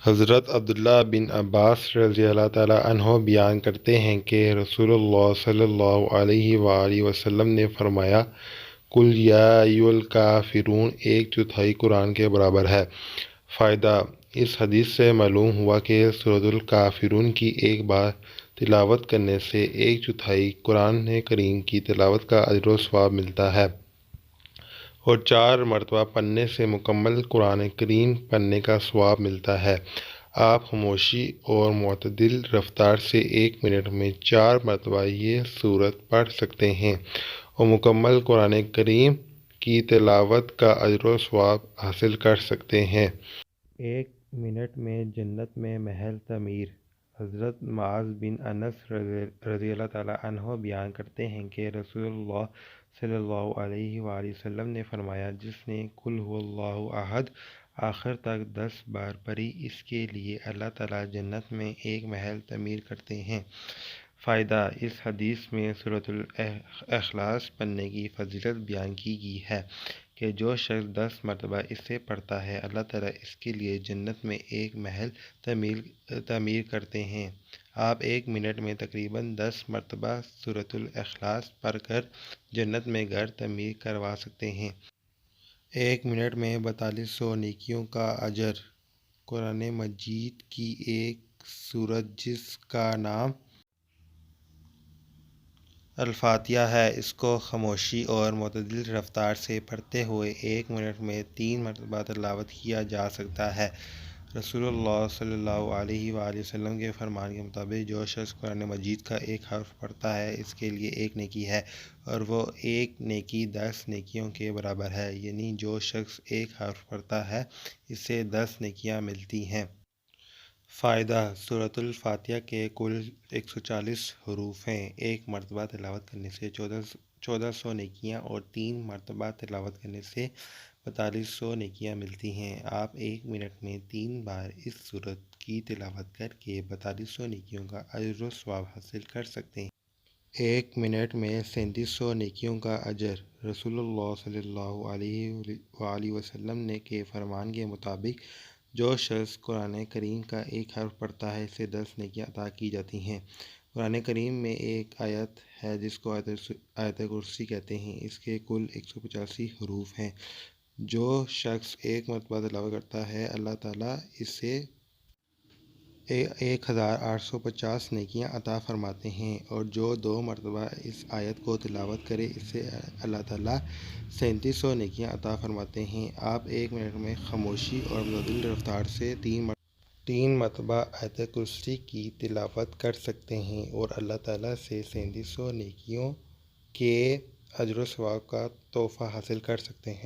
حضرت عبداللہ بن عباس رضی اللہ تعالیٰ عنہ بیان کرتے ہیں کہ رسول اللہ صلی اللہ علیہ وآلہ وسلم نے فرمایا، قل یا ایھا الکافرون 1/4 قرآن کے برابر ہے۔ فائدہ: اس حدیث سے معلوم ہوا کہ سورۃ الکافرون کی ایک بار تلاوت کرنے سے 1/4 قرآن کریم کی تلاوت کا اجر و ثواب ملتا ہے، اور 4 مرتبہ پڑھنے سے مکمل قرآن کریم پڑھنے کا ثواب ملتا ہے۔ آپ خاموشی اور معتدل رفتار سے 1 منٹ میں 4 مرتبہ یہ سورت پڑھ سکتے ہیں اور مکمل قرآن کریم کی تلاوت کا اجر و ثواب حاصل کر سکتے ہیں۔ 1 منٹ میں جنت میں محل تعمیر۔ حضرت معاذ بن انس رضی اللہ تعالیٰ عنہ بیان کرتے ہیں کہ رسول اللہ صلی اللہ علیہ وآلہ وسلم نے فرمایا، جس نے قل ھو اللہ احد آخر تک 10 بار پڑھی، اس کے لیے اللہ تعالیٰ جنت میں ایک محل تعمیر کرتے ہیں۔ فائدہ: اس حدیث میں سورۃ الاخلاص پڑھنے کی فضیلت بیان کی گئی ہے کہ جو شخص 10 مرتبہ اسے پڑھتا ہے، اللہ تعالیٰ اس کے لیے جنت میں ایک محل تعمیر کرتے ہیں۔ آپ 1 منٹ میں تقریباً 10 مرتبہ سورۃ الاخلاص پڑھ کر جنت میں گھر تعمیر کروا سکتے ہیں۔ 1 منٹ میں 4200 نیکیوں کا اجر۔ قرآن مجید کی ایک سورت جس کا نام الفاتحہ ہے، اس کو خاموشی اور معتدل رفتار سے پڑھتے ہوئے 1 منٹ میں 3 مرتبہ تلاوت کیا جا سکتا ہے۔ رسول اللہ صلی اللہ علیہ وآلہ وسلم کے فرمان کے مطابق جو شخص قرآن مجید کا ایک حرف پڑھتا ہے، اس کے لیے 1 نیکی ہے، اور وہ 1 نیکی 10 نیکیوں کے برابر ہے، یعنی جو شخص 1 حرف پڑھتا ہے اسے 10 نیکیاں ملتی ہیں۔ فائدہ: سورۃ الفاتحہ کے کل 140 حروف ہیں۔ 1 مرتبہ تلاوت کرنے سے 1400 نیکیاں اور 3 مرتبہ تلاوت کرنے سے 4200 نیکیاں ملتی ہیں۔ آپ 1 منٹ میں 3 بار اس سورت کی تلاوت کر کے 4200 نیکیوں کا اجر و ثواب حاصل کر سکتے ہیں۔ 1 منٹ میں 3700 نیکیوں کا اجر۔ رسول اللہ صلی اللہ علیہ وآلہ وسلم کے فرمان کے مطابق جو شخص قرآن کریم کا ایک حرف پڑھتا ہے، اسے 10 نیکیاں عطا کی جاتی ہیں۔ قرآن کریم میں ایک آیت ہے جس کو آیت کرسی کہتے ہیں، اس کے کل 185 حروف ہیں۔ جو شخص 1 مرتبہ تلاوت کرتا ہے، اللہ تعالیٰ اسے 1850 نیکیاں عطا فرماتے ہیں، اور جو 2 مرتبہ اس آیت کو تلاوت کرے، اسے اللہ تعالیٰ 3700 نیکیاں عطا فرماتے ہیں۔ آپ 1 منٹ میں خاموشی اور معتدل رفتار سے 3 مرتبہ آیت کرسی کی تلاوت کر سکتے ہیں اور اللہ تعالیٰ سے 3700 نیکیوں کے اجر و ثواب کا تحفہ حاصل کر سکتے ہیں۔